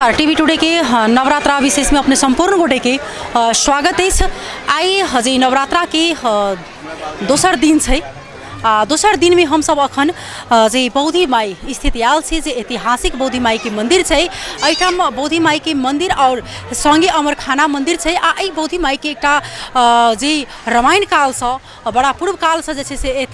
TV today के नवरात्रा विशेष में अपने संपूर्ण गोटे के स्वागत है। आई हजे नवरात्रा के दोसर दिन है। दोसर दिन में हम सब अखन जे बौद्धि माई स्थित आयल छी, जे ऐतिहासिक बौद्धि माई के मंदिर है। एठाम बौद्धि माई के मंदिर और संगे अमरखाना मंदिर है। आई बौद्धि माई के एकटा जे रामायण काल से बड़ा पूर्व काल से से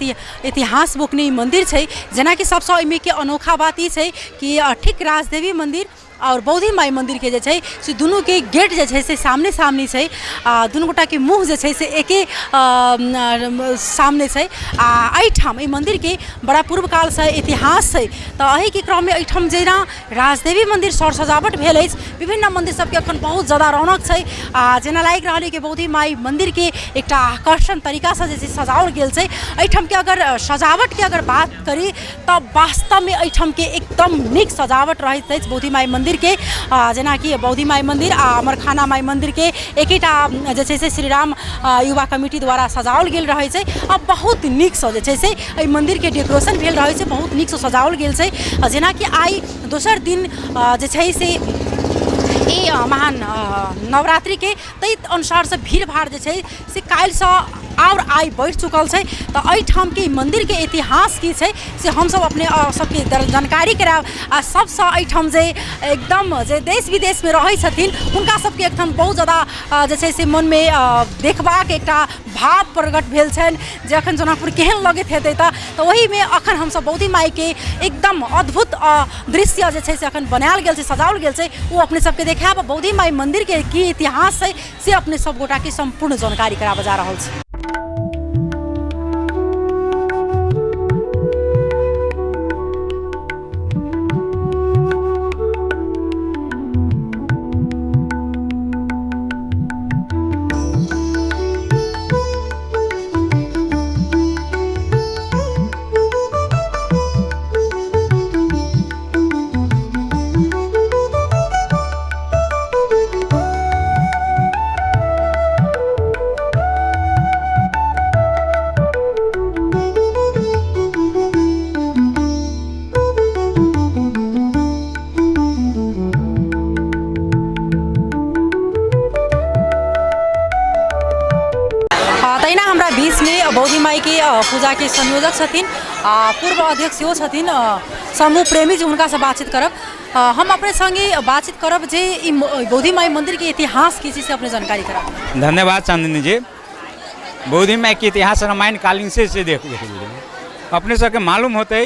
इतिहास बोकने मंदिर है। जना कि सबसे एहिमे के अनोखा बात ई है कि ठीक राजदेवी मंदिर और बौद्धि माई मंदिर के जे से दुनू के गेट जे से सामने सामने है। दुनू गोटा के मुँह जे से एके सामने है। एठाम मंदिर के बड़ा पूर्व काल से इतिहास है। तो अही के क्रम में एठाम जेना राजदेवी मंदिर सर सजावट भेल है। विभिन्न मंदिर सबके अखन बहुत ज़्यादा रौनक है। जेना लाग रहा है कि बौद्धि माई मंदिर के एक आकर्षण तरीका से जैसे सजाओल गेल है। एठाम के अगर सजावट के अगर बात करी तो वास्तव में एठाम के एकदम निक सजावट रहत है बौद्धि माई मंदिर के। जना कि बौद्धि माई मंदिर अमरखाना माई मंदिर के एकेटा जे से श्री राम युवा कमिटी द्वारा सजाओल गेल रहे छै। अब बहुत नीक से जे से एहि मंदिर के डेकोरेशन भेल रहे छै, बहुत नीक से सजाओल गेल छै। जना कि आई दोसर दिन जे छै से ई महान नवरात्रि के तै अनुसार से भीड़ भाड़ जे छै से काल्हि से और आई बढ़ चुकल है। तो एठाम के मंदिर के इतिहास की है से हम सब अपने सबके जानकारी कराब। सबसे एठाम जे एकदम जे देश विदेश में रहे छथिन उनका सबके एकदम बहुत ज़्यादा जे से मन में देखबाक एक भाव प्रकट भेल छन जे अखन जनकपुर केहन लगत हेतै। तो वही में अखन हम सब बौद्धि माई के एकदम अद्भुत दृश्य जे से अखन बनायल गेल छै, सजाओल गेल छै, वो अपने सबके देखाब। बौद्धि माई मंदिर के की इतिहास है से अपने सब गोटा के संपूर्ण जानकारी कराब जा रहल छै। हमरा बीच में बौद्धि माई के पूजा के संयोजक छथिन, पूर्व अध्यक्ष हो छथिन समूह प्रेमी जी, उनका से बातचीत करब। हम अपने संगे बातचीत करब जे बौद्धि माई मंदिर के इतिहास की से अपने जानकारी कराब। धन्यवाद चांदनी जी। बौद्धि माई के इतिहास रामायण कालीन से देख अपने सबके मालूम होते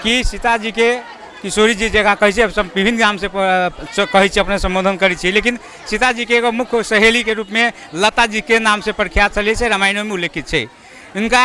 कि सीता जी के किशोरी जी जगह कहे विभिन्न नाम से कहे अपने संबोधन करे, लेकिन सीता जी के एगो मुख्य सहेली के रूप में लता जी के नाम से प्रख्यात चलिए से रामायण में उल्लेखित है। इनका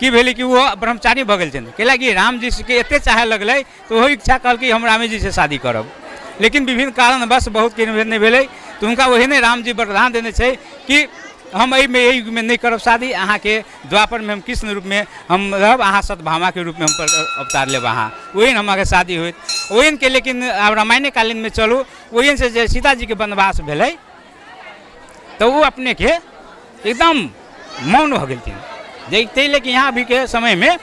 की भेल कि वो ब्रह्मचारी भ गए कैला कि राम जी के एते चाहे लगल तो वही इच्छा कल कि हम रामे जी से शादी करब, लेकिन विभिन्न कारण बस बहुत के नहीं भेल तो उनका वही ने राम जी वरदान देने कि हम यही में नहीं करब शादी, अहाँ के द्वापर में हम कृष्ण रूप में हम रहब, अहाँ सतभामा के रूप में हम अवतार लेब, अहाँ वही हमारे शादी हुई वही के। लेकिन अब रामायण कालीन में चलू वही से सीता जी के वनवास भेल तो वो अपने के एकदम मौन हो गई देखते, लेकिन यहाँ अभी के समय में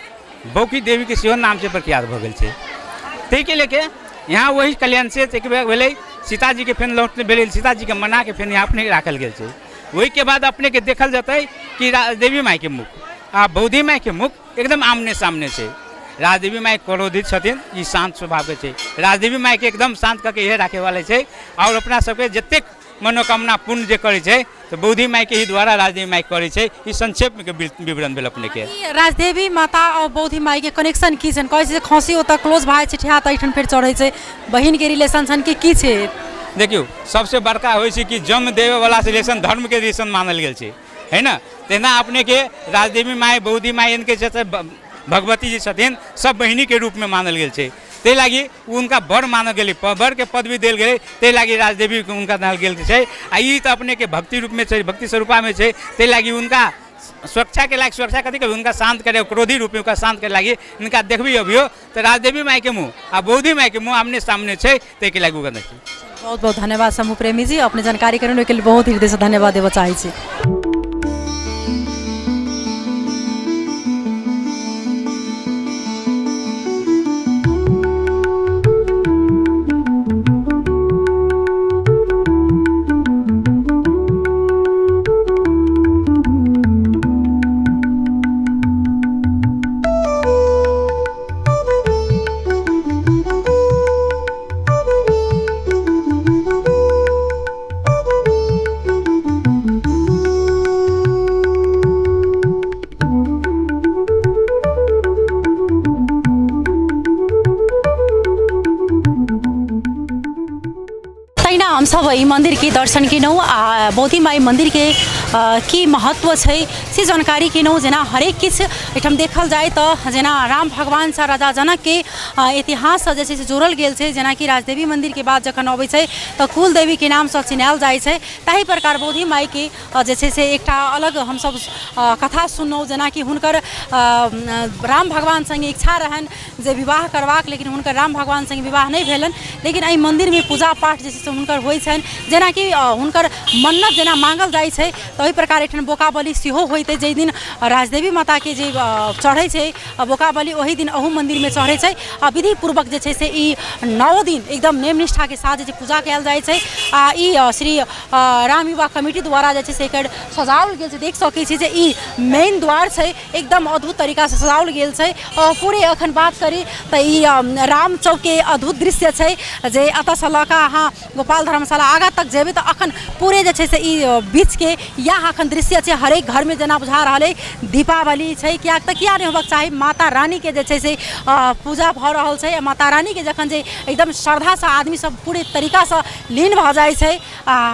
बौकी देवी के सेहो नाम से प्रख्यात भ गई तै के लेके यहाँ वही कल्याण से एक बेर भेल सीता जी के फेन लौटने भेल, सीता जी के मना के फेन यहाँ अपने राखल गेल छै। वही के बाद अपने के देखल जाता कि देवी माई के मुख आ बौद्धि माई के मुख एकदम आमने सामने से। राजदेवी माई क्रोधित छथिन, ई शांत स्वभाव के छै। राजदेवी माई के एकदम शांत करके यह राखे वाले छै और अपना सबके जतेक मनोकामना पूर्ण जे करे छै तो बौद्धि माई के ही द्वारा राजदेवी माई करे छै। ई संक्षेप में विवरण भेल अपने के। राजदेवी माता और बौद्धि माई के कनेक्शन की छन, कहे छै खसी होता क्लोज भाई छै, ठिया त एठन फेर चढ़ै छै, बहिन के रिलेशन छन की छै? देखियो सबसे बड़का हो कि जन्म देवे वाला से रिलेशन धर्म के रिलेशन मानल गेल है ना। तेना अपने के राजदेवी माई बौद्धि माई इनके भगवती जी छथिन सब बहिनी के रूप में मानल गेल छै। ते लागी उनका बड़ मानल गेल, बड़ के पदवी देल गए, ते लागी राजदेवी उनका नाल गेल छै। आ ई तो अपने के भक्ति रूप में छै, भक्ति स्वरूपा में छै, ते लागी उनका सुरक्षा के लायक सुरक्षा कथी कभी उनका शांत करे, क्रोधी रूप में उनका शांत करे लागी इनका देखबी अभियो तो राजदेवी माई के मुँह आ बौद्धि माई के मुँह आमने सामने छै, ते के लागी देखी। बहुत बहुत धन्यवाद समूह प्रेमी जी, अपने जानकारी करने के लिए बहुत हृदय से धन्यवाद देना चाहिए। तहिना हम सब ई मंदिर के दर्शन केनौँ आ बोधी माई मंदिर के की महत्व छै से जानकारी केनौँ। जेना हरेक किछु एहिठाम देखल जाए तो जेना राम भगवान से राजा जनक के इतिहास से जे छै से जोड़ल गेल छै। जेना कि राजदेवी मंदिर के बाद जखन अबै छै तो कुल देवी के नाम से चिनायल जाइ छै। ताहि प्रकार बोधी माई के जे छै से एकटा अलग हम सब कथा सुनलहुँ। जेना कि हुनकर राम भगवान संगे इच्छा रहन जे विवाह करबाक, लेकिन हुनकर राम भगवान संगे विवाह नहीं भेलन। लेकिन एहि मंदिर में पूजा पाठ जे छै से हुनकर होइ छनि। जेना कि हुनकर मन्नत जेना मांगल जाइ छै तो ओहि प्रकार एठन बोका बलि सेहो होइत छै। जाहि दिन राजदेवी माता के जे चढ़ै छै बोका बलि, ओहि दिन अहू मंदिर में चढ़ै छै। आ विधि पूर्वक जे छै से ई 9 दिन एकदम नेम निष्ठा के साथ जे पूजा कयल जाइ छै। आ ई श्री राम युवा कमिटी द्वारा जे छै से एकर सजाओल गेल छै। देख सकै छी जे ई मेन द्वार छै, एकदम अद्भुत तरीका से सजाओल गेल छै। पूरे अखन बात करी तो ई राम चौक के अद्भुत दृश्य छै जे अतः से लऽ कऽ अहाँ गोपाल धर्मशाला आगा तक जेबै तो अखन पूरे जे छै से ई बीच के यहाँ अखन दृश्य छै। हरेक घर में जेना बुझा रहल है दीपावली छै। किया तऽ किया नहीं होबाक चाही, माता रानी के जे छै से पूजा भऽ रहल छै। माता रानी के जखन जे एकदम श्रद्धा से आदमी सब पूरे तरीका से लीन भऽ जाइ छै,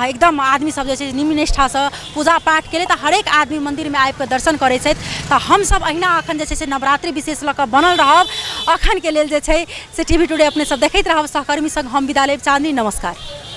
एकदम आदमी सब जे छै निम्न निष्ठा से पूजा पाठ केले तो हरेक आदमी मंदिर में आबि कऽ दर्शन करै छै। तो हम सब अहिना अखन जे छै से नवरात्रि विशेष लऽ कऽ बनल रहब। अखन के लेल जे छै से टीवी टुडे अपने सब देखैत रहब। सहकर्मी संग हम विदा लेब। चाँदनी, नमस्कार।